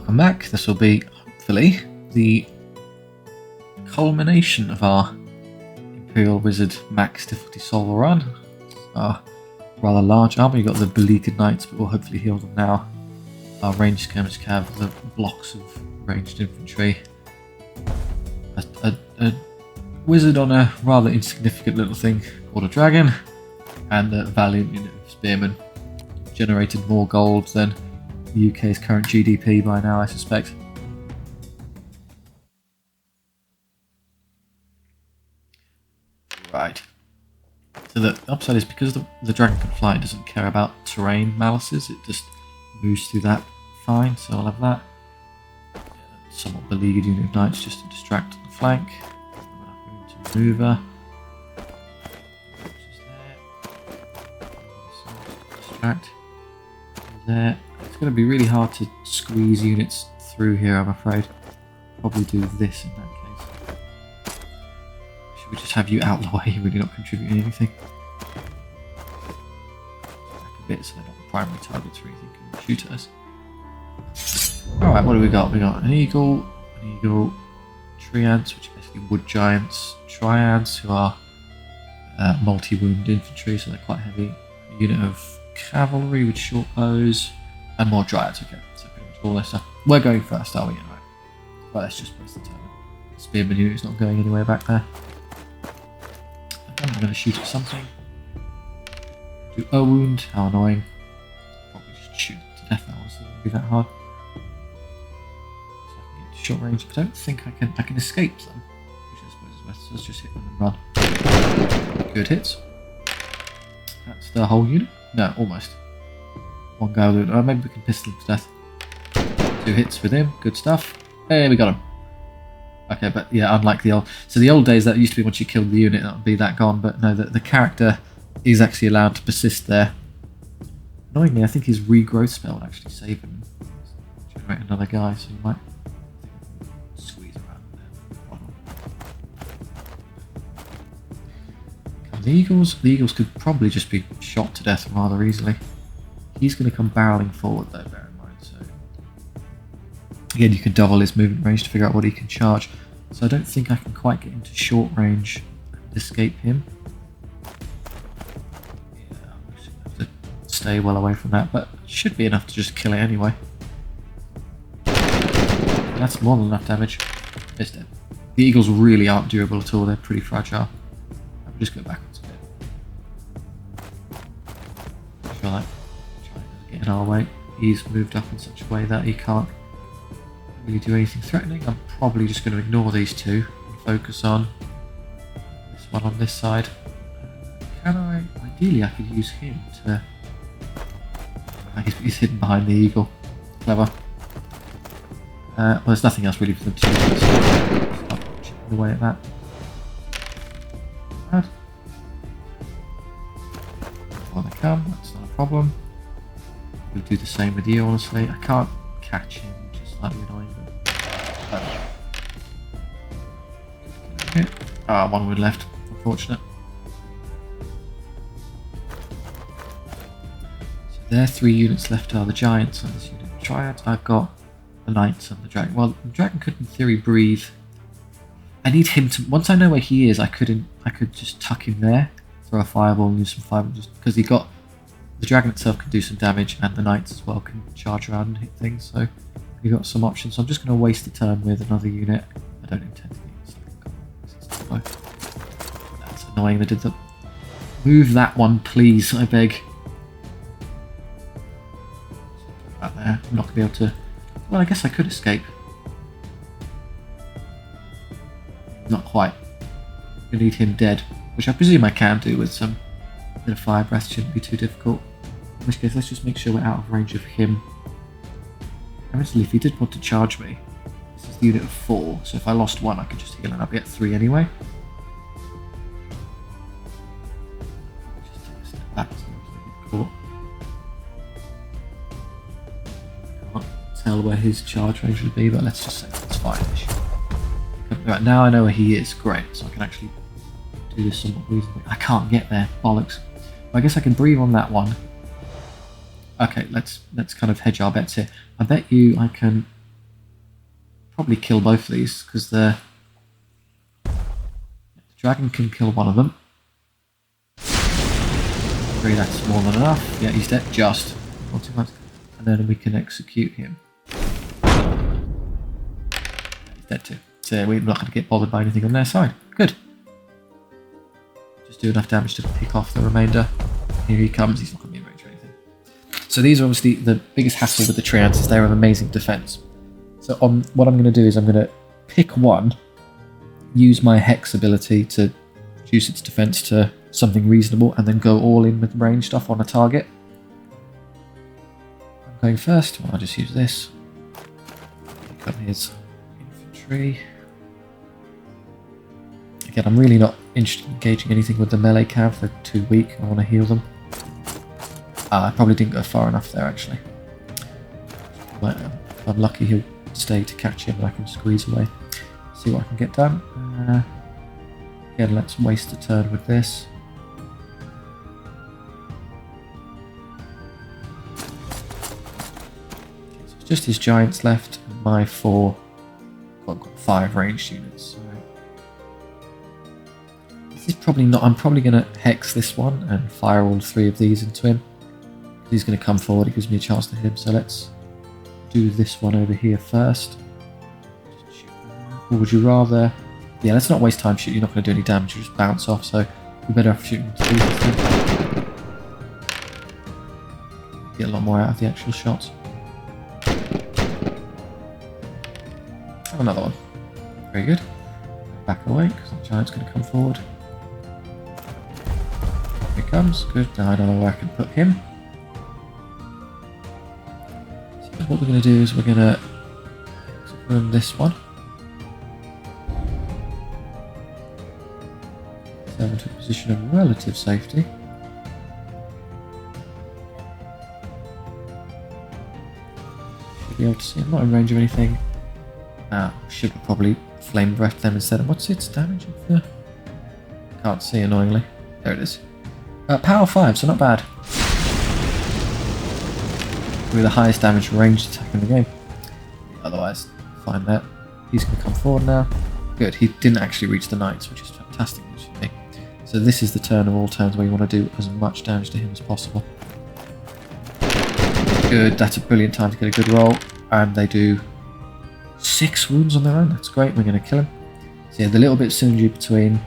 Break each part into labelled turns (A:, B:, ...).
A: Welcome back. This will be, hopefully, the culmination of our Imperial Wizard max difficulty solver run. Rather large army. You've got the beleaguered knights, but we'll hopefully heal them now. Our ranged skirmish cav, the blocks of ranged infantry. A wizard on a rather insignificant little thing called a dragon, and a valiant unit of spearmen. Generated more gold than the UK's current GDP by now, I suspect. Right. So the upside is because the dragon can fly, it doesn't care about terrain malices, it just moves through that fine, so I'll have that. Somewhat beleaguered unit of knights just to distract the flank. To maneuver. Distract. There. It's going to be really hard to squeeze units through here, I'm afraid. Probably do this in that case. Should we just have you out the way? You're really not contributing anything. Back a bit so they're not the primary targets or anything can shoot at us. Alright, what do we got? We got an eagle, triads, which are basically wood giants, triads, who are multi-wound infantry, so they're quite heavy. A unit of cavalry with short bows, and more dryads. Okay, so pretty much all their stuff. We're going first, are we? Right. Well, let's just waste the time. Spearman unit's not going anywhere back there. I'm going to shoot at something. Do a wound. How annoying. Probably just shoot to death now, so it won't be that hard. So I can get to short range. I don't think I can escape them, which I suppose is best. So let's just hit them and run. Good hits. That's the whole unit. No, almost. One guy will do it. Maybe we can pistol him to death. 2 hits with him. Good stuff. Hey, we got him. Okay, but yeah, unlike the old... So the old days, that used to be once you killed the unit, that would be that gone. But no, the character is actually allowed to persist there. Annoyingly, I think his regrowth spell would actually save him. Generate another guy, so you might squeeze around there. The Eagles could probably just be shot to death rather easily. He's going to come barreling forward though, bear in mind. So again, you can double his movement range to figure out what he can charge. So I don't think I can quite get into short range and escape him. Yeah, I'm just going to have to stay well away from that, but it should be enough to just kill it anyway. And that's more than enough damage. It's dead. The Eagles really aren't durable at all, they're pretty fragile. I'll just go backwards a bit. Make sure that get in our way. He's moved up in such a way that he can't really do anything threatening. I'm probably just going to ignore these two and focus on this one on this side. Can I? Ideally I could use him to... He's hidden behind the eagle. Clever. Well, there's nothing else really for them to do. Start chipping away at that. Bad. Before they come, that's not a problem. We'll do the same with you, honestly. I can't catch him, which is slightly annoying. But... one wood left. Unfortunate. So there, 3 units left are the giants and this unit of triads. I've got the knights and the dragon. Well, the dragon could in theory breathe. I need him to... Once I know where he is, I could just tuck him there, throw a fireball and use some fireball, just because he got... The dragon itself can do some damage, and the knights as well can charge around and hit things, so we've got some options. So I'm just going to waste a turn with another unit. I don't intend to use it. That's annoying, they did that. Move that one, please, I beg. Out there. I'm not going to be able to... Well, I guess I could escape. Not quite. I need him dead, which I presume I can do with some... A bit of fire breath shouldn't be too difficult. In which case, let's just make sure we're out of range of him. Honestly, if he did want to charge me, this is the unit of 4, so if I lost 1, I could just heal and I'll get 3 anyway. Just take a step back so I don't get caught. I can't tell where his charge range would be, but let's just say that's fine-ish. Right, now I know where he is, great, so I can actually do this somewhat reasonably. I can't get there, bollocks. I guess I can breathe on that one. Okay, let's kind of hedge our bets here. I bet you I can probably kill both of these because the dragon can kill one of them. 3, that's more than enough. Yeah, he's dead. Just. Not too much. And then we can execute him. He's dead too. So we're not going to get bothered by anything on their side. Good. Just do enough damage to pick off the remainder. Here he comes. He's not going to be in range or anything. So these are obviously the biggest hassle with the Treants is they're of amazing defense. So what I'm going to do is I'm going to pick one, use my Hex ability to reduce its defense to something reasonable, and then go all in with range stuff on a target. I'm going first. Well, I'll just use this. Pick up his infantry. Again, I'm really not interested in engaging anything with the melee cav. They're too weak. I want to heal them. I probably didn't go far enough there, actually. But if I'm lucky, he'll stay to catch him and I can squeeze away. See what I can get done. Again, let's waste a turn with this. Okay, so it's just his giants left and my 4. I've got 5 ranged units. So this is probably not. I'm probably going to hex this one and fire all 3 of these into him. He's going to come forward. It gives me a chance to hit him. So let's do this one over here first. Or would you rather... Yeah, let's not waste time shooting. You're not going to do any damage. You just bounce off. So we better have shooting into these instead. Get a lot more out of the actual shots. Oh, another one. Very good. Back away because the giant's going to come forward. Here he comes. Good. Now I don't know where I can put him. What we're going to do is we're going to run this one. Set into a position of relative safety. Should be able to see. I'm not in range of anything. Should have probably flame breath them instead. What's its damage of the... Can't see, annoyingly. There it is. Power 5, so not bad. With the highest damage ranged attack in the game. Otherwise, find that. He's going to come forward now. Good, he didn't actually reach the knights, which is fantastic news for me. So this is the turn of all turns where you want to do as much damage to him as possible. Good, that's a brilliant time to get a good roll. And they do 6 wounds on their own. That's great, we're going to kill him. So yeah, the little bit synergy between...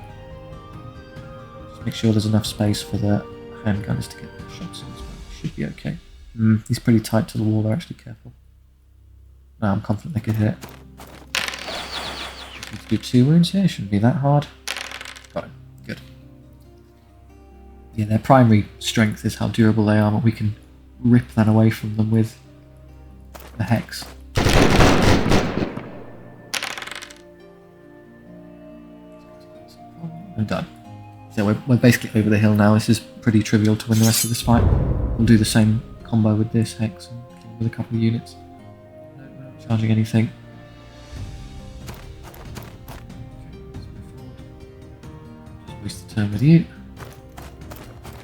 A: Just make sure there's enough space for the handgunners to get their shots in as well. Should be okay. He's pretty tight to the wall, they're actually careful. No, I'm confident they could hit it. Need to do 2 wounds here, shouldn't be that hard. Got him, good. Yeah, their primary strength is how durable they are, but we can rip that away from them with the Hex. I'm done. So we're basically over the hill now. This is pretty trivial to win the rest of this fight. We'll do the same combo with this Hex and kill with a couple of units. No, we're not charging anything. Just waste the turn with you.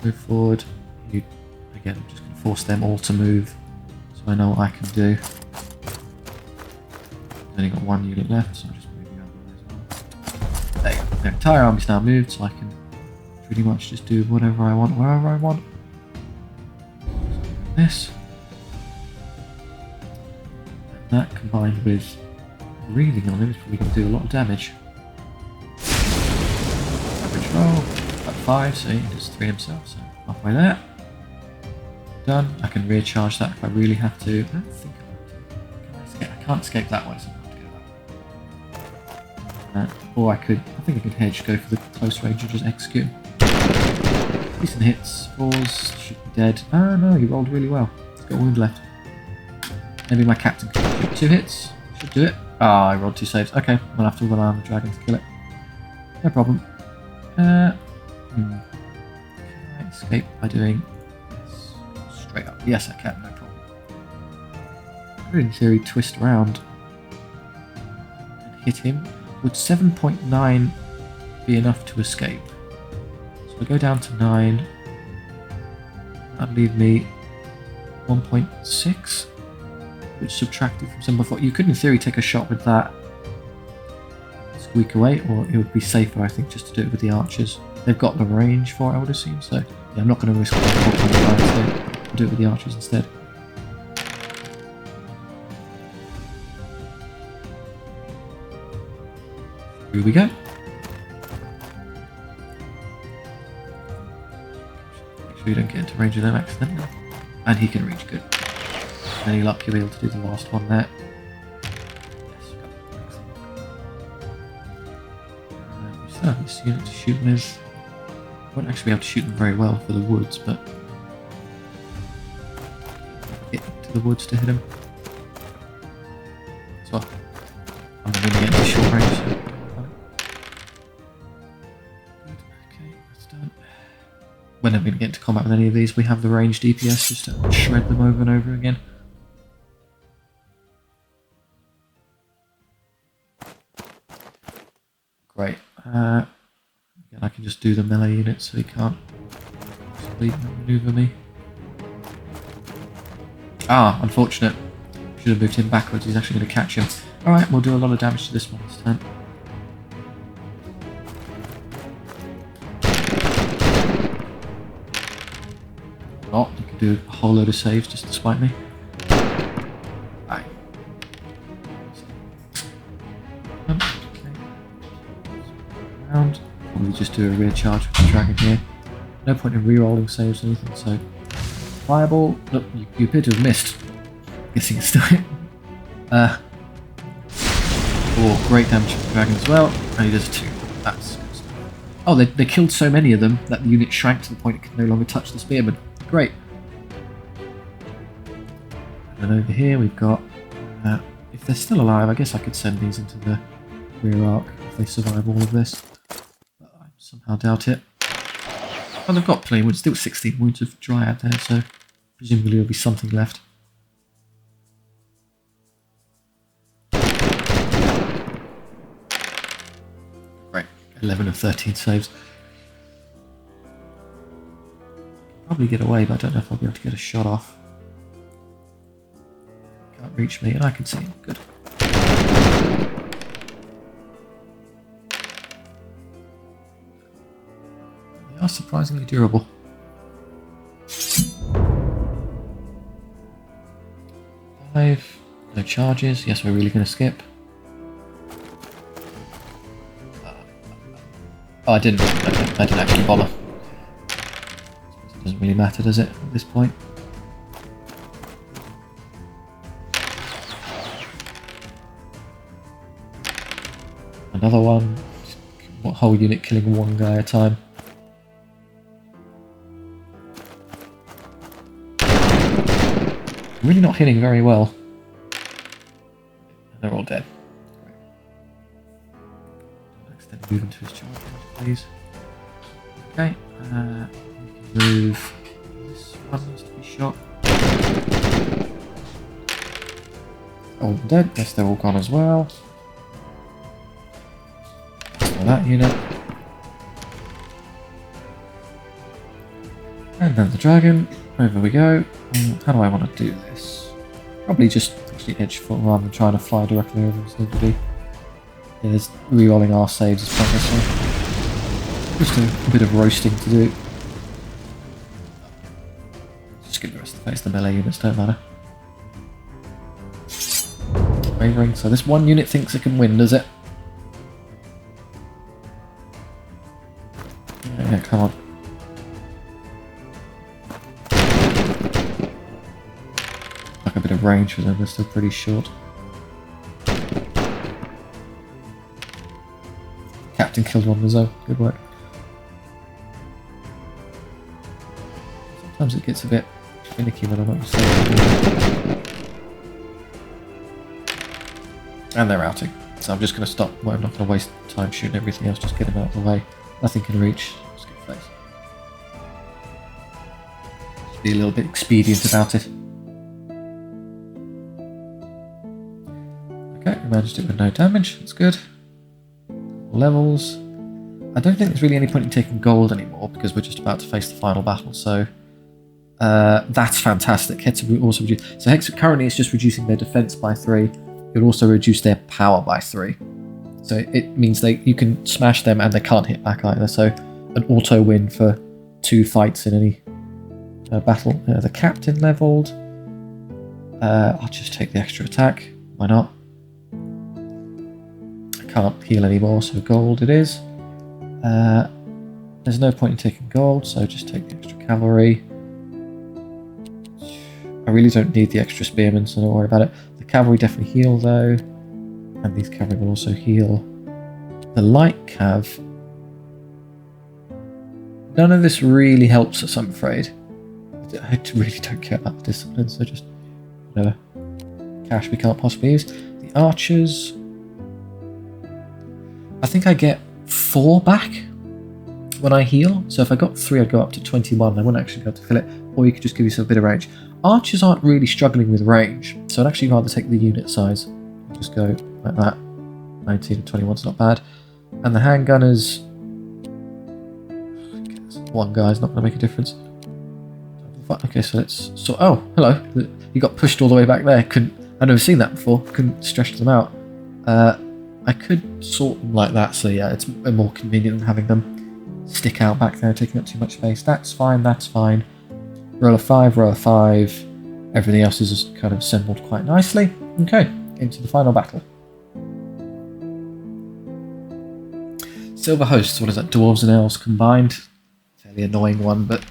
A: Move forward. You again, I'm just going to force them all to move so I know what I can do. I've only got 1 unit left, so I'll just move the other one as well. There you go. Their entire army's now moved, so I can pretty much just do whatever I want, wherever I want. This. And that combined with breathing on him is probably going to do a lot of damage. Average roll, about 5, so he does 3 himself, so halfway there. Done. I can recharge that if I really have to. I don't think I can't escape that way, so I'm going to go that way. Or I think I could hedge, go for the close range and just execute. Decent hits, 4s, should be dead. Oh no, he rolled really well. He's got a wound left. Maybe my captain can shoot 2 hits. Should do it. Ah, I rolled 2 saves. Okay, I'll have to rely on the dragon to kill it. No problem. Can I escape by doing this? Straight up. Yes, I can, no problem. I could in theory twist around and hit him. Would 7.9 be enough to escape? So I go down to 9. That'd leave me 1.6. which subtracted from some before. You could, in theory, take a shot with that, squeak away, or it would be safer, I think, just to do it with the archers. They've got the range for it, I would assume, so yeah, I'm not going to risk it. I'll do it with the archers instead. Here we go. Make sure you don't get into range of them accidentally. And he can reach, good. Any luck, you'll be able to do the last one there. We still have this unit to shoot with. Won't actually be able to shoot them very well for the woods, but get to the woods to hit him. So I'm going to get into short range. So. Good. Okay, that's done. When I'm going to get into combat with any of these, we have the ranged DPS just to shred them over and over again. Great. Again, I can just do the melee unit so he can't maneuver me. Ah, unfortunate. Should have moved him backwards. He's actually going to catch him. Alright, we'll do a lot of damage to this one this turn. Not. You can do a whole load of saves just to spite me. Aye. Around. Probably just do a rear charge with the dragon here. No point in re-rolling saves or anything, so... Fireball. Look, you appear to have missed. Guessing it's still hit. Oh, great damage from the dragon as well. And he does 2. That's good stuff. Oh, they killed so many of them that the unit shrank to the point it could no longer touch the spearmen. Great. And then over here we've got... if they're still alive, I guess I could send these into the rear arc if they survive all of this. But I somehow doubt it. Oh, they've got plenty of wounds. Still 16 wounds of Dryad there, so presumably there'll be something left. Great. 11 of 13 saves. Probably get away, but I don't know if I'll be able to get a shot off. Can't reach me, and I can see him. Good. They are surprisingly durable. 5. No charges. Yes, we're really going to skip. Oh, I didn't. Okay, I didn't actually bother. It doesn't really matter, does it, at this point? Another one. Whole unit killing one guy at a time. Really not hitting very well. And they're all dead. Great. Extend move into his charge, please. Okay. We can move. This one needs to be shot. All dead. Yes, they're all gone as well. So that unit. And then the dragon. Over we go. How do I want to do this? Probably just actually edge foot rather than trying to fly directly over him. Seems to be. Yeah, there's re-rolling our saves is pointless. So just a bit of roasting to do. Just give the rest of the face. The melee units don't matter. Wavering. So this one unit thinks it can win, does it? Yeah, come on. A bit of range for them, they're still pretty short. Captain killed one of his own, good work. Sometimes it gets a bit finicky when I'm not used to it. And they're outing, so I'm just going to stop. Well, I'm not going to waste time shooting everything else, just get them out of the way. Nothing can reach, just get face. Just be a little bit expedient about it. Okay, we managed it with no damage, that's good. Levels. I don't think there's really any point in taking gold anymore because we're just about to face the final battle, so That's fantastic. Hexa will also reduce. So Hexa currently it's just reducing their defense by 3. It'll also reduce their power by 3. So it means you can smash them and they can't hit back either. So an auto win for 2 fights in any battle. The captain leveled. I'll just take the extra attack. Why not? I can't heal anymore, so gold it is. There's no point in taking gold, so just take the extra cavalry. I really don't need the extra spearmen, so don't worry about it. The cavalry definitely heal though, and these cavalry will also heal. The light cav. None of this really helps us, I'm afraid. I really don't care about the discipline, so just whatever. Cash we can't possibly use. The archers. I think I get 4 back when I heal. So if I got 3, I'd go up to 21. I wouldn't actually be able to fill it. Or you could just give yourself a bit of range. Archers aren't really struggling with range, so I'd actually rather take the unit size. Just go like that. 19 and 21's not bad. And the handgunners. One guy's not going to make a difference. Okay, so let's. So, oh, hello. You got pushed all the way back there. I've never seen that before. Couldn't stretch them out. I could sort them like that, so yeah, it's more convenient than having them stick out back there, taking up too much space. That's fine, that's fine. Row of 5, row of 5. Everything else is just kind of assembled quite nicely. Okay, into the final battle. Silver hosts, what is that? Dwarves and elves combined. Fairly annoying one, but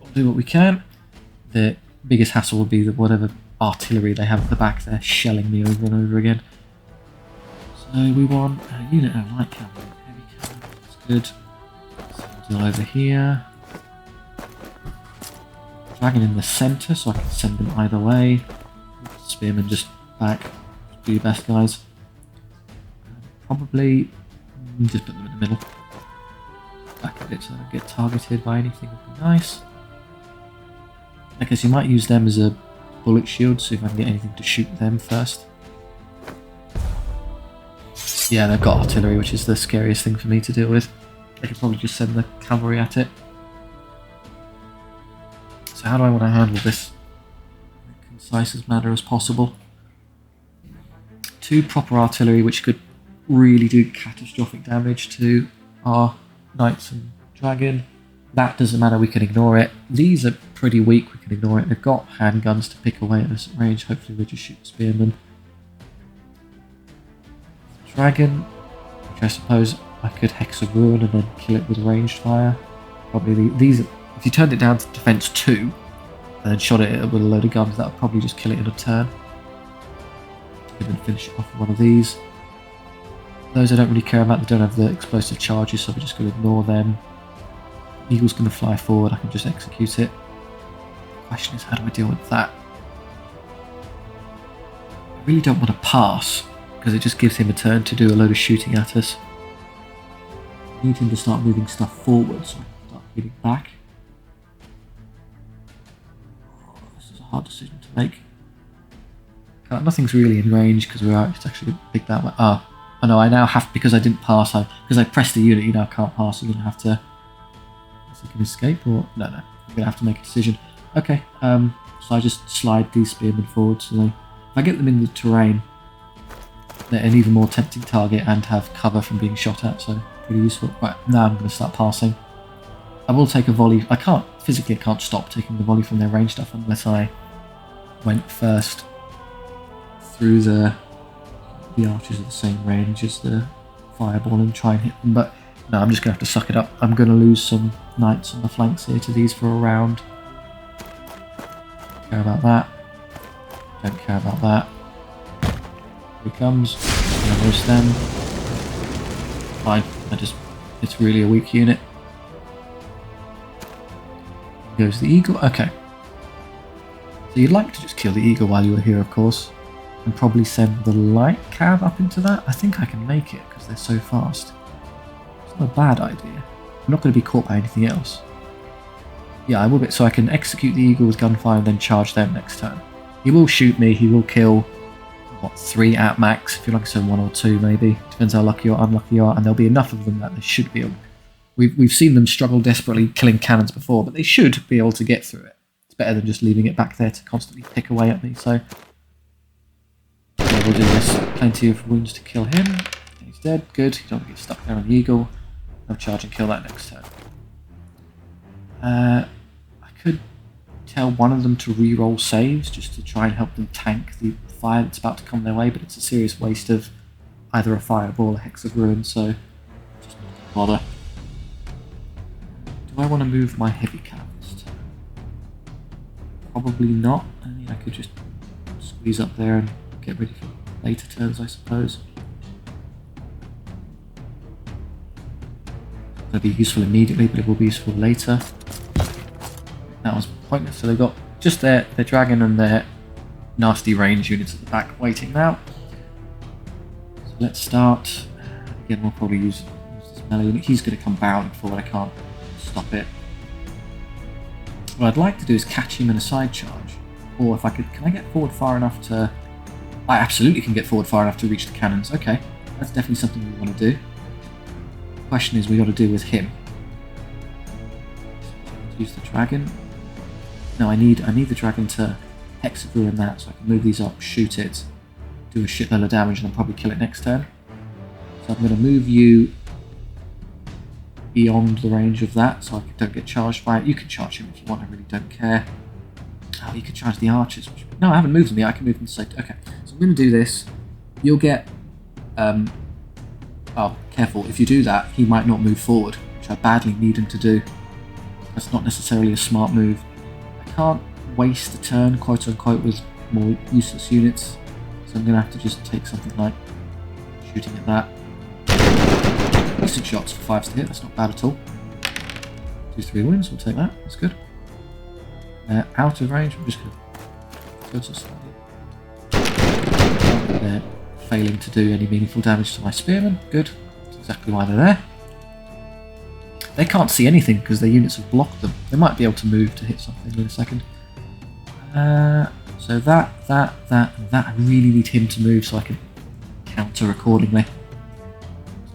A: we'll do what we can. The biggest hassle would be the whatever artillery they have at the back there, shelling me over and over again. So we want a unit of light cavalry, heavy cavalry, that's good. So we'll do over here. Dragon in the centre, so I can send them either way. Spearmen just back. Do your best, guys. Probably just put them in the middle. Back a bit so I don't get targeted by anything would be nice. I guess you might use them as a bullet shield, see if I can get anything to shoot them first. Yeah, they've got artillery, which is the scariest thing for me to deal with. I could probably just send the cavalry at it. So how do I want to handle this in a concise as manner as possible? 2 proper artillery, which could really do catastrophic damage to our knights and dragon. That doesn't matter, we can ignore it. These are pretty weak, we can ignore it. They've got handguns to pick away at us at range. Hopefully we'll just shoot spearmen. Dragon, which I suppose I could hex a ruin and then kill it with ranged fire. Probably these. If you turned it down to defense 2 and then shot it with a load of guns, that would probably just kill it in a turn. And then finish it off with one of these. Those I don't really care about, they don't have the explosive charges, so we're just going to ignore them. Eagle's going to fly forward, I can just execute it. The question is, how do I deal with that? I really don't want to pass, because it just gives him a turn to do a load of shooting at us. I need him to start moving stuff forward, so I can start hitting back. This is a hard decision to make. Nothing's really in range, because it's actually a big that way. Oh no, I now have, because I didn't pass, because I pressed the unit, you now can't pass, you're going to have to... Is it going to escape, or... No, I'm going to have to make a decision. Okay, so I just slide these spearmen forward, so if I get them in the terrain, they're an even more tempting target and have cover from being shot at, so pretty useful. Right, now I'm going to start passing. I will take a volley. I can't stop taking the volley from their range stuff unless I went first through the archers at the same range as the fireball and try and hit them, but no, I'm just going to have to suck it up. I'm going to lose some knights on the flanks here to these for a round. Don't care about that. Don't care about that. Here he comes. I'm going to roast them. Fine. It's really a weak unit. Goes the eagle. Okay. So you'd like to just kill the eagle while you were here, of course. And probably send the light cav up into that. I think I can make it because they're so fast. It's not a bad idea. I'm not going to be caught by anything else. Yeah, I will be, so I can execute the eagle with gunfire and then charge them next turn. He will shoot me, he will kill, what, 3 at max, if you like, so 1 or 2 maybe. Depends how lucky or unlucky you are, and there'll be enough of them that they should be able... We've seen them struggle desperately killing cannons before, but they should be able to get through it. It's better than just leaving it back there to constantly pick away at me. So yeah, we'll do this. Plenty of wounds to kill him. He's dead. Good. You don't get stuck there on the eagle. I'll charge and kill that next turn. I could tell one of them to re-roll saves just to try and help them tank the fire that's about to come their way, but it's a serious waste of either a fireball or a Hex of Ruin, so just not bother. Do I want to move my heavy cannons? Probably not. I mean, I could just squeeze up there and get ready for later turns, I suppose. It'll be useful immediately, but it will be useful later. That was pointless. So they've got just their dragon and their nasty range units at the back waiting now. So let's start. Again, we'll probably use this melee unit. He's going to come barreling forward. I can't stop it. What I'd like to do is catch him in a side charge. Or if I could, can I get forward far enough to... I absolutely can get forward far enough to reach the cannons. Okay, that's definitely something we want to do. The question is, we got to do with him. Use the dragon. No, I need the dragon to Hex of Ruin that, so I can move these up, shoot it, do a shitload of damage, and then probably kill it next turn. So I'm going to move you beyond the range of that, so I don't get charged by it. You can charge him if you want, I really don't care. Oh, you can charge the archers. No, I haven't moved them yet, I can move them to safety. Okay, so I'm going to do this. You'll get... oh, careful, if you do that, he might not move forward, which I badly need him to do. That's not necessarily a smart move. I can't waste a turn, quote unquote, with more useless units, so I'm going to have to just take something like shooting at that. Decent shots for 5s to hit, that's not bad at all. 2-3 wins, we'll take that, that's good. Out of range, I'm just going to go to slightly. They're failing to do any meaningful damage to my spearmen, good. That's exactly why they're there. They can't see anything because their units have blocked them. They might be able to move to hit something in a second. So that, I really need him to move so I can counter accordingly.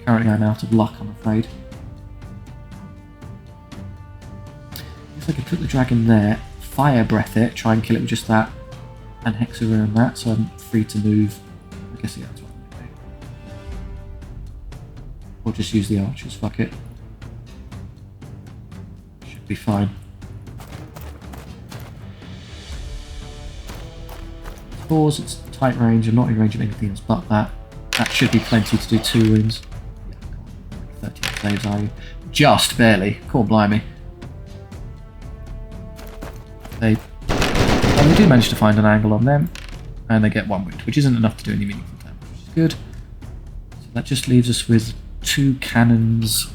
A: Currently I'm out of luck, I'm afraid. If I could put the dragon there, fire breath it, try and kill it with just that, and Hex of Ruin that, so I'm free to move. I guess yeah, that's what I'm going to do. Or just use the archers, fuck it. Be fine. Fours, it's tight range. I'm not in range of anything else but that. That should be plenty to do 2 wounds. Yeah, 13 saves, are you? Just barely. Cool, blimey. They do manage to find an angle on them, and they get 1 wound, which isn't enough to do any meaningful damage, which is good. So that just leaves us with 2 cannons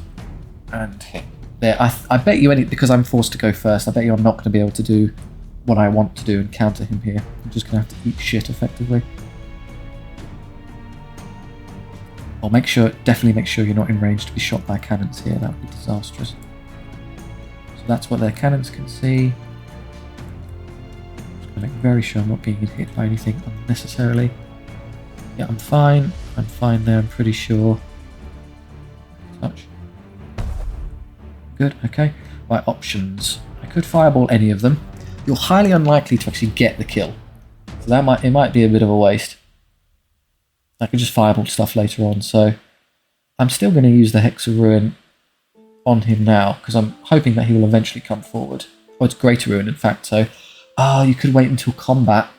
A: and him. There, I bet you because I'm forced to go first, I bet you I'm not going to be able to do what I want to do and counter him here. I'm just going to have to eat shit effectively. Or definitely make sure you're not in range to be shot by cannons here, that would be disastrous. So that's what their cannons can see. Just going to make very sure I'm not being hit by anything unnecessarily. Yeah, I'm fine there, I'm pretty sure. Touch. Good, okay. Right, options. I could fireball any of them. You're highly unlikely to actually get the kill. So it might be a bit of a waste. I could just fireball stuff later on, so I'm still going to use the Hex of Ruin on him now, because I'm hoping that he will eventually come forward. Or it's Greater Ruin, in fact, so... Oh, you could wait until combat.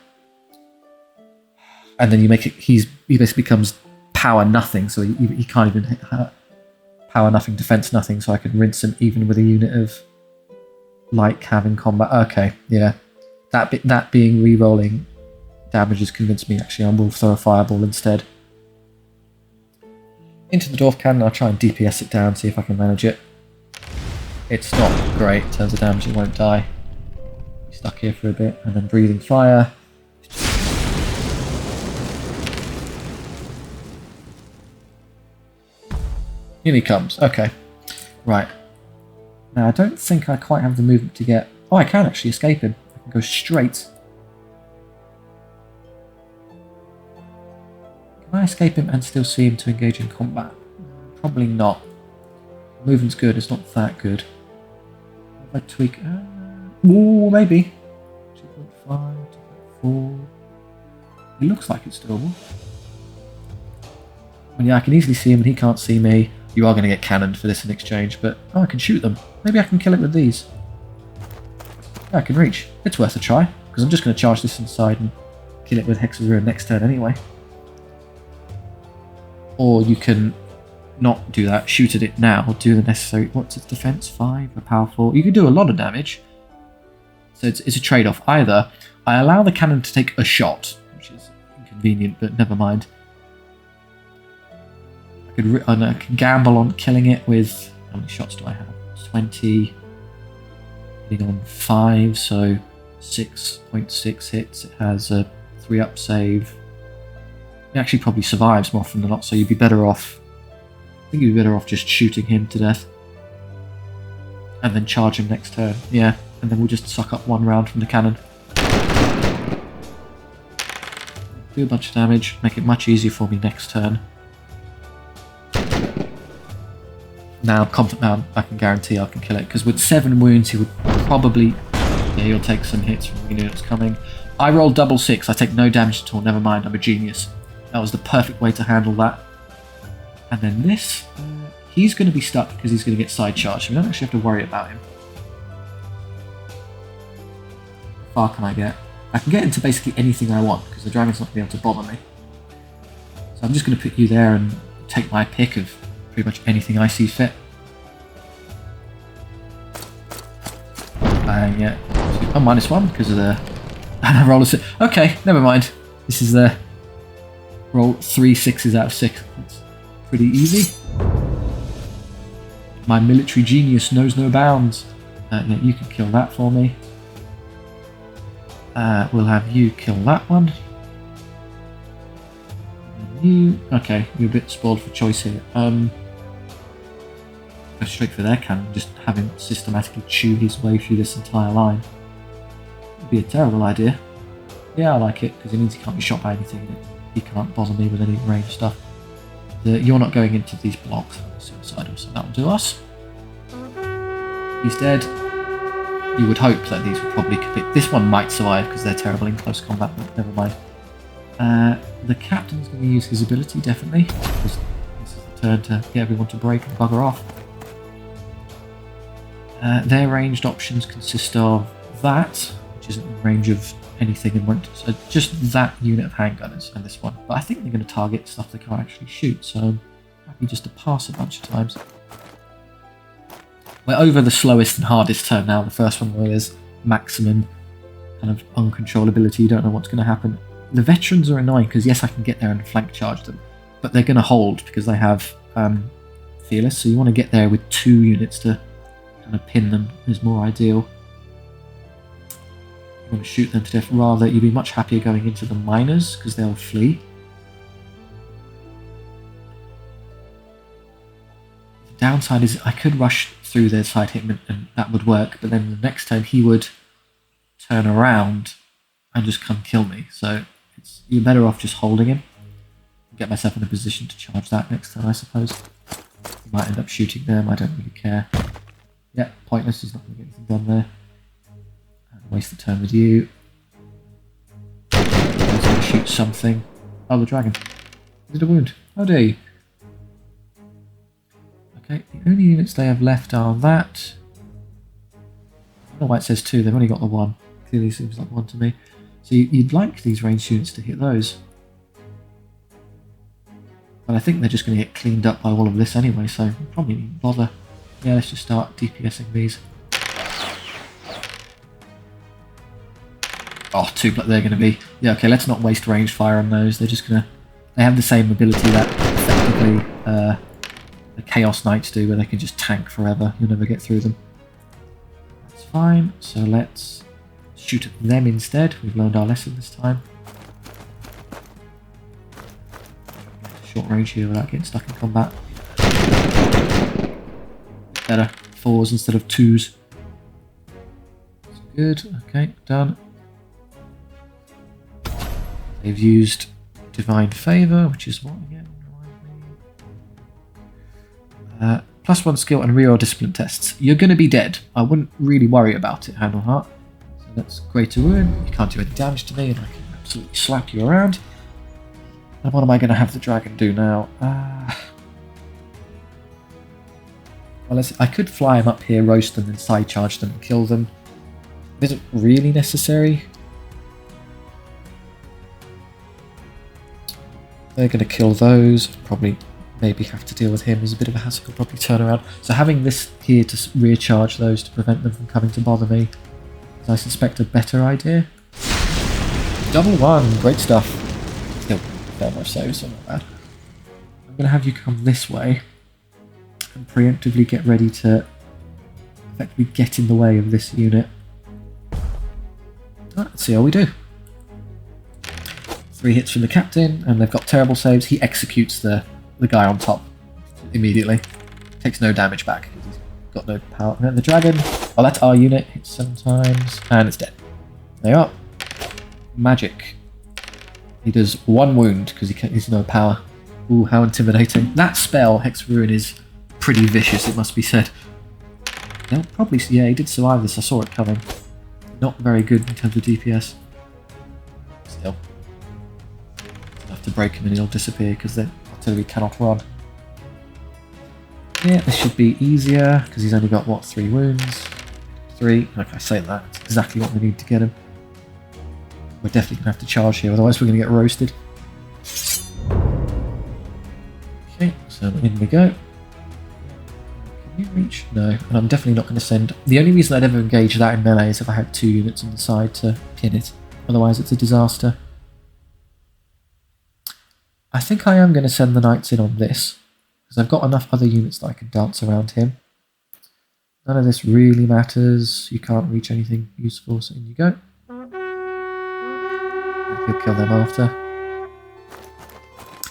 A: And then you make it... He basically becomes power nothing, so he can't even hit her. Power nothing, defense nothing, so I can rinse him even with a unit of like having combat. Okay, yeah. That being re-rolling damage has convinced me actually I will throw a fireball instead. Into the dwarf cannon, I'll try and DPS it down, see if I can manage it. It's not great in terms of damage, it won't die. Be stuck here for a bit, and then breathing fire. Here he comes. Okay. Right. Now, I don't think I quite have the movement to get... Oh, I can actually escape him. I can go straight. Can I escape him and still see him to engage in combat? Probably not. The movement's good. It's not that good. If I tweak... Ooh, maybe. 4. It looks like it's doable. Well, yeah, I can easily see him and he can't see me. You are going to get cannoned for this in exchange, but I can shoot them. Maybe I can kill it with these. Yeah, I can reach. It's worth a try, because I'm just going to charge this inside and kill it with Hex of Ruin next turn anyway. Or you can not do that, shoot at it now, do the necessary... What's its defense? 5, a power 4. You can do a lot of damage. So it's a trade-off. Either I allow the cannon to take a shot, which is inconvenient, but never mind. I can gamble on killing it with... How many shots do I have? 20. Hitting on 5, so 6.6 hits. It has a 3-up save. It actually probably survives more often than not, so you'd be better off... I think you'd be better off just shooting him to death. And then charge him next turn. Yeah, and then we'll just suck up 1 round from the cannon. Do a bunch of damage, make it much easier for me next turn. Now, I can guarantee I can kill it, because with 7 wounds he would probably... Yeah, he'll take some hits from the units coming. I rolled double 6, I take no damage at all, never mind, I'm a genius. That was the perfect way to handle that. And then this, he's going to be stuck because he's going to get side charged, so we don't actually have to worry about him. How far can I get? I can get into basically anything I want, because the dragon's not going to be able to bother me. So I'm just going to put you there and take my pick of pretty much anything I see fit. And yeah, I'm -1 because of the... And I roll a 6. Okay, never mind. This is the... Roll 3 6s out of 6. It's pretty easy. My military genius knows no bounds. Yeah, you can kill that for me. We'll have you kill that one. And you... Okay, you're a bit spoiled for choice here. Go straight for their cannon, just have him systematically chew his way through this entire line. Would be a terrible idea. Yeah, I like it, because it means he can't be shot by anything. He can't bother me with any range stuff. You're not going into these blocks. Suicidal, so that will do us. He's dead. You would hope that these would probably complete. This one might survive because they're terrible in close combat, but never mind. The captain's going to use his ability, definitely, because this is the turn to get everyone to break and bugger off. Their ranged options consist of that, which isn't in range of anything and won't, so just that unit of handgunners and this one. But I think they're going to target stuff they can't actually shoot, so I'm happy just to pass a bunch of times. We're over the slowest and hardest turn now, the first one where there's maximum kind of uncontrollability, you don't know what's going to happen. The veterans are annoying because yes, I can get there and flank charge them, but they're going to hold because they have Fearless, so you want to get there with 2 units to kind of pin them is more ideal. You want to shoot them to death, rather you'd be much happier going into the miners because they'll flee. The downside is I could rush through their side hit and that would work, but then the next turn he would turn around and just come kill me, so you're better off just holding him. Get myself in a position to charge that next turn, I suppose. Might end up shooting them, I don't really care. Yeah, pointless, he's not going to get anything done there. And waste the turn with you. He's going to shoot something. Oh, the dragon. Is it a wound? How dare you? Okay, the only units they have left are that. I don't know why it says 2, they've only got the 1. Clearly seems like 1 to me. So you'd like these ranged units to hit those. But I think they're just going to get cleaned up by all of this anyway, so probably not even bother. Yeah, let's just start DPSing these. Oh, 2 black they're going to be. Yeah, okay, let's not waste range fire on those. They're just going to... They have the same ability that effectively the Chaos Knights do, where they can just tank forever. You'll never get through them. That's fine. So let's shoot at them instead. We've learned our lesson this time. Short range here without getting stuck in combat. Better. 4s instead of 2s. That's good. Okay, done. They've used Divine Favour, which is what again? +1 skill and reroll discipline tests. You're going to be dead. I wouldn't really worry about it, hand on heart. So that's greater ruin. You can't do any damage to me, and I can absolutely slap you around. And what am I going to have the dragon do now? Well, I could fly him up here, roast them, and side charge them and kill them. It isn't really necessary. They're going to kill those. Probably maybe have to deal with him. He's a bit of a hassle. He'll probably turn around. So having this here to recharge those to prevent them from coming to bother me is, I suspect, a better idea. Double one. Great stuff. Still very much so not bad. I'm going to have you come this way and preemptively get ready to effectively get in the way of this unit. Let's see how we do. 3 hits from the captain, and they've got terrible saves. He executes the guy on top immediately. Takes no damage back. He's got no power. And then the dragon, oh, that's our unit. Hits 7 times, and it's dead. There you are. Magic. He does 1 wound because he's no power. Ooh, how intimidating. That spell, Hex Ruin, is pretty vicious, it must be said. They'll probably, yeah, he did survive this. I saw it coming. Not very good in terms of DPS. Still. Enough to break him and he'll disappear because the artillery cannot run. Yeah, this should be easier because he's only got, what, 3 wounds? 3. Like I say that, it's exactly what we need to get him. We're definitely going to have to charge here, otherwise we're going to get roasted. Okay, so in we go. Can you reach? No, and I'm definitely not going to send... The only reason I'd ever engage that in melee is if I had 2 units on the side to pin it. Otherwise it's a disaster. I think I am going to send the knights in on this, because I've got enough other units that I can dance around him. None of this really matters. You can't reach anything useful, so in you go. He'll kill them after.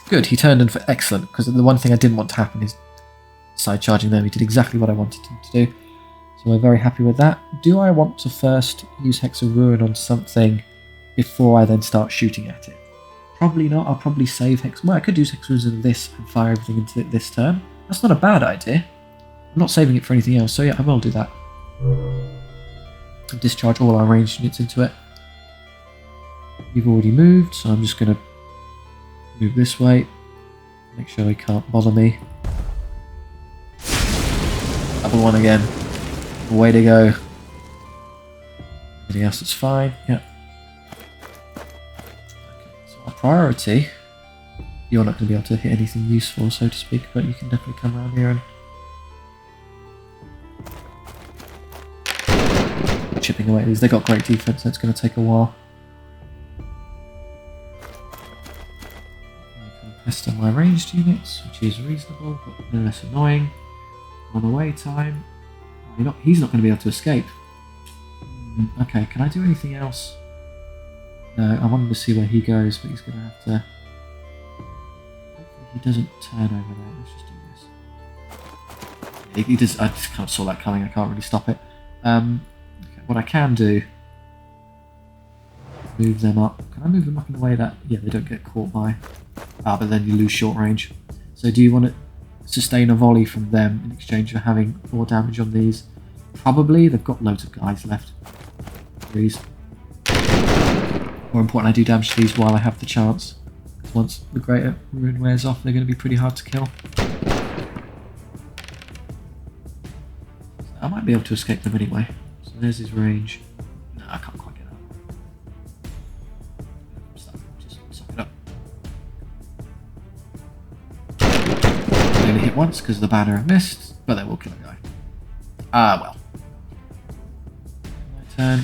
A: Good, he turned in for excellent, because the one thing I didn't want to happen is side charging them. He did exactly what I wanted him to do. So we're very happy with that. Do I want to first use Hex of Ruin on something before I then start shooting at it? Probably not. I'll probably save Hex... Well, I could use Hex of Ruin on this and fire everything into it this turn. That's not a bad idea. I'm not saving it for anything else, so yeah, I will do that. And discharge all our ranged units into it. You've already moved, so I'm just going to move this way. Make sure he can't bother me. Double one again. Way to go. Anything else that's fine? Yeah. Okay, so our priority... You're not going to be able to hit anything useful, so to speak, but you can definitely come around here and... chipping away at these. They've got great defense, so it's going to take a while. Pest on my ranged units, which is reasonable, but no less annoying. On away time. He's not going to be able to escape. Okay, can I do anything else? No, I wanted to see where he goes, but he's going to have to... Hopefully he doesn't turn over there. Let's just do this. He does. I just kind of saw that coming. I can't really stop it. Okay, what I can do... Move them up. Can I move them up in a way that... Yeah, they don't get caught by... but then you lose short range. So do you want to sustain a volley from them in exchange for having 4 damage on these? Probably. They've got loads of guys left. Please. More important, I do damage to these while I have the chance. Because once the greater ruin wears off, they're going to be pretty hard to kill. I might be able to escape them anyway. So there's his range. No, I can't quite get out. Just suck it up. Only hit once because the banner have missed, but they will kill a guy. Well. My turn.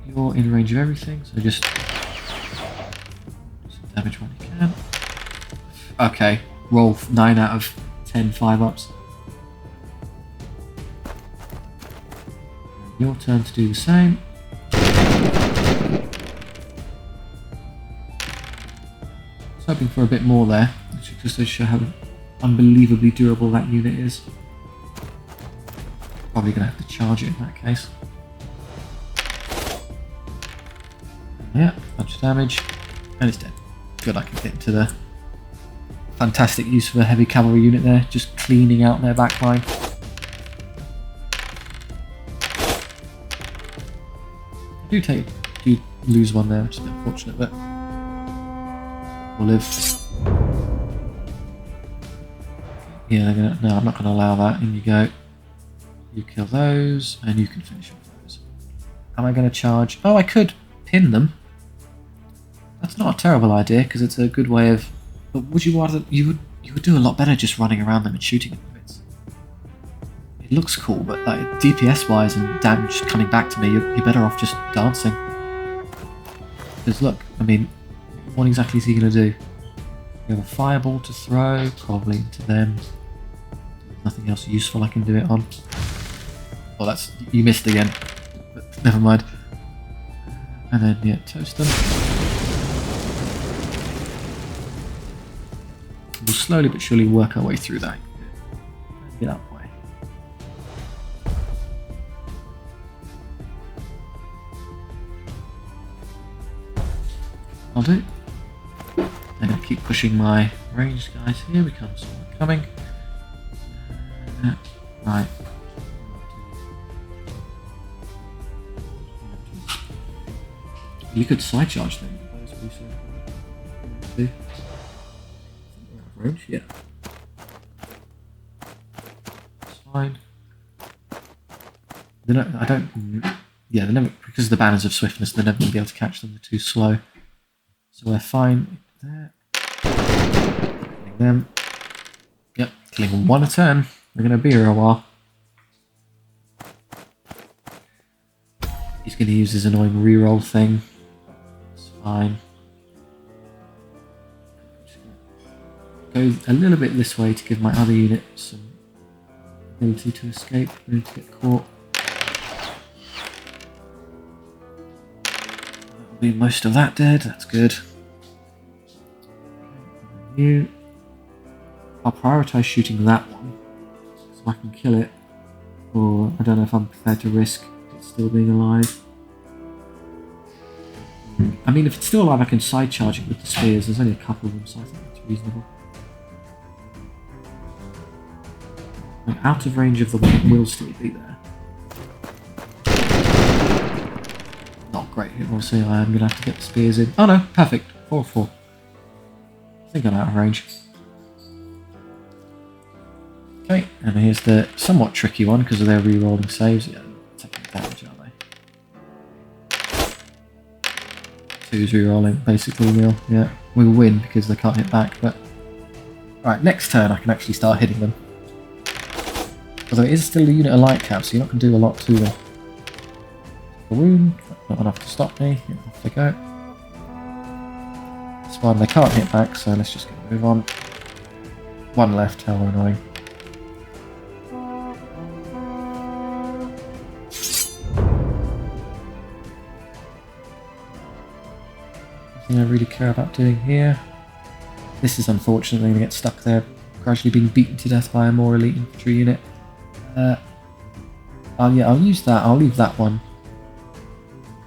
A: You're in range of everything, so just do some damage when you can. Okay, roll 9 out of 10 5-ups. Your turn to do the same. I was hoping for a bit more there, which just to show how unbelievably durable that unit is. Probably going to have to charge it in that case. Yeah, bunch of damage, and it's dead. Good, I can get into the fantastic use of a heavy cavalry unit there, just cleaning out their backline. do lose one there, which is a bit unfortunate, but we'll live. Yeah, they're gonna. No, I'm not gonna allow that. In you go. You kill those, and you can finish off those. Am I gonna charge? Oh, I could pin them. That's not a terrible idea because it's a good way of. But would you rather? You would do a lot better just running around them and shooting them. It looks cool, but like DPS wise and damage coming back to me, you're better off just dancing. Because look, I mean, what exactly is he going to do? You have a fireball to throw, probably into them. Nothing else useful I can do it on. Oh, that's... you missed again. But never mind. And then, yeah, toast them. We'll slowly but surely work our way through that. Get up. I'll do. I'm going to keep pushing my ranged guys here. We can't see them coming. Right. You could side charge them. Range, yeah. That's fine. I don't. Yeah, they're never, because of the banners of swiftness, they're never going to be able to catch them. They're too slow. So we're fine there. Killing them. Yep, killing one a turn. We're going to be here a while. He's going to use his annoying reroll thing. It's fine. Go a little bit this way to give my other unit some ability to escape, to get caught. That'll be most of that dead, that's good. I'll prioritise shooting that one so I can kill it, or I don't know if I'm prepared to risk it still being alive. I mean, if it's still alive I can side charge it with the spears, there's only a couple of them so I think that's reasonable. I'm out of range of the one that will still be there. Not great, obviously I am going to have to get the spears in. Oh no, perfect, 4-4. I think I'm out of range. Okay, and here's the somewhat tricky one because of their re-rolling saves. Yeah, taking damage, aren't they? Two's re-rolling, basically nil. Yeah, we'll win because they can't hit back, but... Alright, next turn I can actually start hitting them. Although it is still a unit of light cap, so you're not going to do a lot to them. A wound, not enough to stop me. Yeah, off they go. It's fine, they can't hit back, so let's just move on. One left, how annoying. Nothing I really care about doing here. This is unfortunately going to get stuck there, gradually being beaten to death by a more elite infantry unit. Oh yeah, I'll use that. I'll leave that one.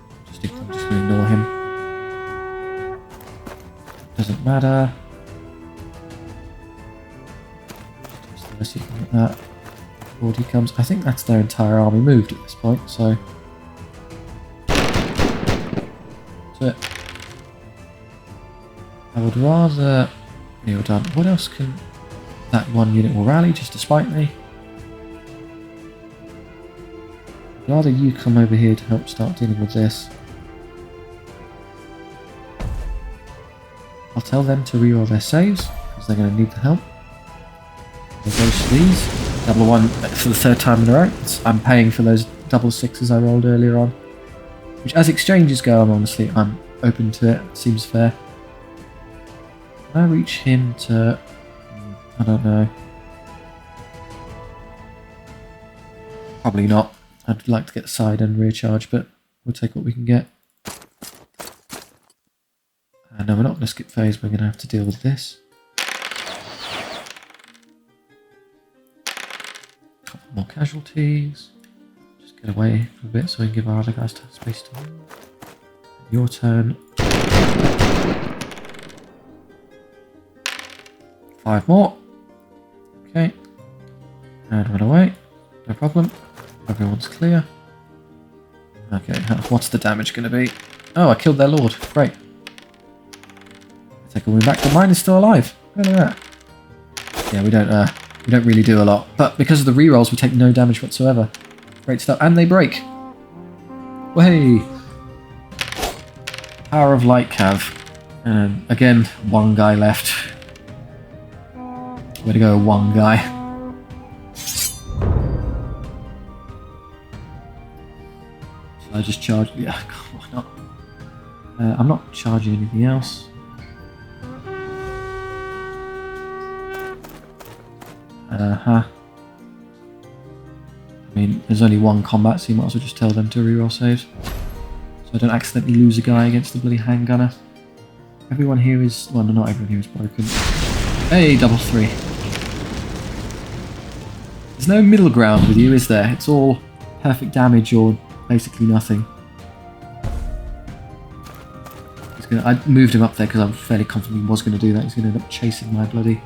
A: I'm just going to ignore him. Doesn't matter. Let's see if that. Forward he comes. I think that's their entire army moved at this point. So that's it. I would rather. You're done. What else can that one unit will rally just to spite me? I'd rather you come over here to help start dealing with this. I'll tell them to reroll their saves because they're going to need the help. There goes these. Double one for the third time in a row. I'm paying for those double sixes I rolled earlier on. Which, as exchanges go, I'm open to it. It seems fair. Can I reach him to... I don't know. Probably not. I'd like to get side and rear charge, but we'll take what we can get. No, we're not going to skip phase. We're going to have to deal with this. Couple more casualties. Just get away for a bit so we can give our other guys space to move. Your turn. 5 more. Okay. And run away. No problem. Everyone's clear. Okay, what's the damage going to be? Oh, I killed their lord. Great. Take a win back, but mine is still alive. Look at that. Yeah, we don't really do a lot, but because of the rerolls, we take no damage whatsoever. Great stuff, and they break. Way. Power of Light Cav. Again, one guy left. Way to go, one guy. Should I just charge? Yeah, why not? I'm not charging anything else. I mean, there's only one combat, so you might as well just tell them to reroll saves. So I don't accidentally lose a guy against the bloody handgunner. Everyone here is... well, no, not everyone here is broken. Hey, double 3. There's no middle ground with you, is there? It's all perfect damage or basically nothing. I moved him up there because I'm fairly confident he was going to do that. He's going to end up chasing my bloody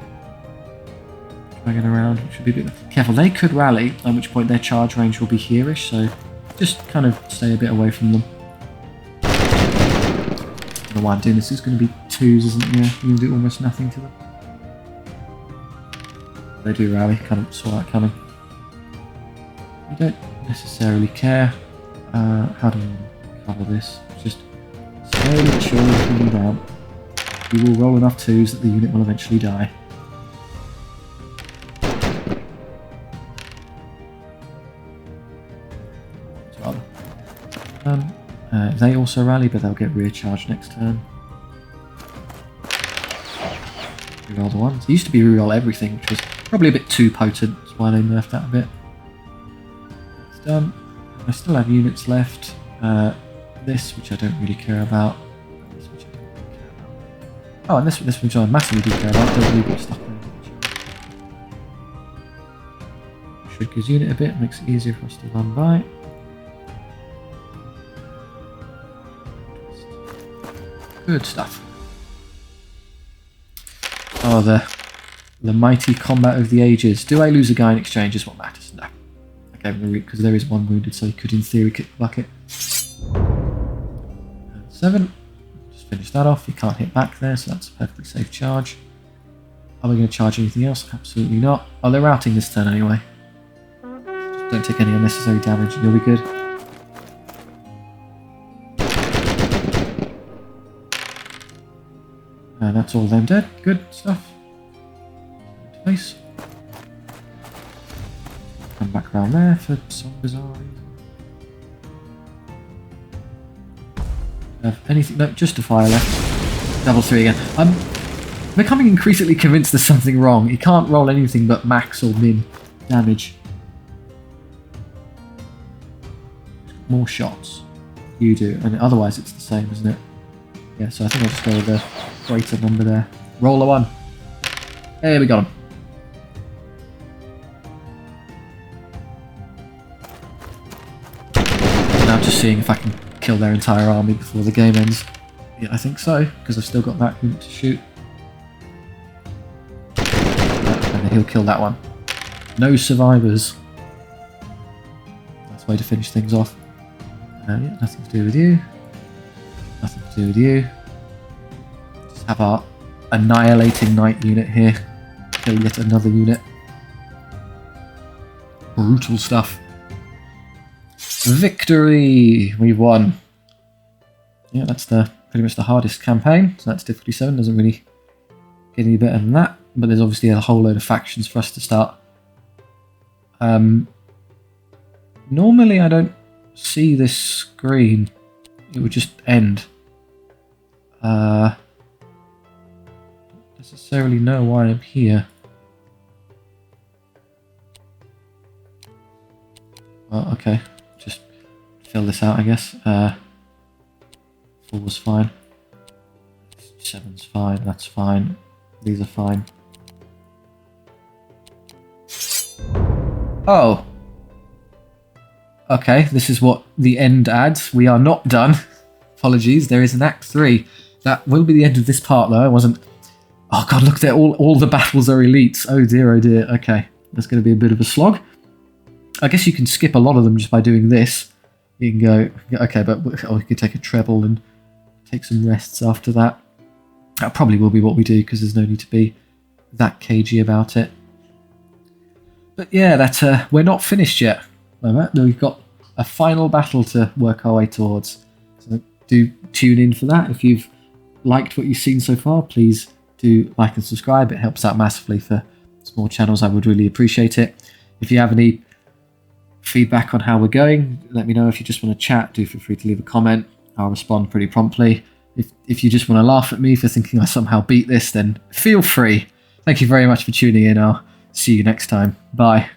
A: dragon around, which should be a bit careful. They could rally, at which point their charge range will be here-ish, so just kind of stay a bit away from them. I don't know why I'm doing this. It's going to be 2s, isn't it? Yeah, you can do almost nothing to them. They do rally, kind of saw that coming. I don't necessarily care. How do I cover this? Just slowly churning them down. You will roll enough 2s that the unit will eventually die. They also rally, but they'll get rear charged next turn. Reroll the ones. It used to be reroll everything, which was probably a bit too potent. That's why they nerfed that a bit. It's done. I still have units left. This, which I don't really care about. This, which I don't really care about. Oh, and this which I massively do care about. Don't leave it stuck there. Shrink his unit a bit, makes it easier for us to run by. Good stuff. Oh, the mighty combat of the ages. Do I lose a guy in exchange is what matters? No. Okay, because there is one wounded, so he could in theory kick the bucket. 7. Just finish that off. He can't hit back there, so that's a perfectly safe charge. Are we going to charge anything else? Absolutely not. Oh, they're routing this turn anyway. Just don't take any unnecessary damage and you'll be good. And that's all them dead. Good stuff. Place. Come back around there for some bizarre reason. Have anything? No, just a fire left. Double 3 again. I'm becoming increasingly convinced there's something wrong. He can't roll anything but max or min damage. More shots. You do, and otherwise it's the same, isn't it? Yeah, so I think I'll just go with the greater number there. Roll a 1. Hey, we got him. Now I'm just seeing if I can kill their entire army before the game ends. Yeah, I think so, because I've still got that unit to shoot. And he'll kill that one. No survivors. That's the way to finish things off. Yeah, nothing to do with you. Nothing to do with you. Just have our annihilating knight unit here. Kill yet another unit. Brutal stuff. Victory! We've won. Yeah, that's pretty much the hardest campaign. So that's difficulty 7. Doesn't really get any better than that. But there's obviously a whole load of factions for us to start. Normally I don't see this screen. It would just end. Don't necessarily know why I'm here. Well, okay. Just fill this out, I guess. 4's fine. 7's fine. That's fine. These are fine. Oh. Okay, this is what the end adds. We are not done. Apologies, there is an Act 3. That will be the end of this part, though. I wasn't... Oh god, look there, all the battles are elites. Oh dear, oh dear. Okay, that's going to be a bit of a slog. I guess you can skip a lot of them just by doing this. You can go, okay, but we could take a treble and take some rests after that. That probably will be what we do, because there's no need to be that cagey about it. But yeah, we're not finished yet. We've got a final battle to work our way towards. So do tune in for that. If you've liked what you've seen so far, please do like and subscribe. It helps out massively for small channels. I would really appreciate it. If you have any feedback on how we're going, let me know. If you just want to chat, do feel free to leave a comment. I'll respond pretty promptly. If you just want to laugh at me for thinking I somehow beat this, then feel free. Thank you very much for tuning in. I'll see you next time. Bye.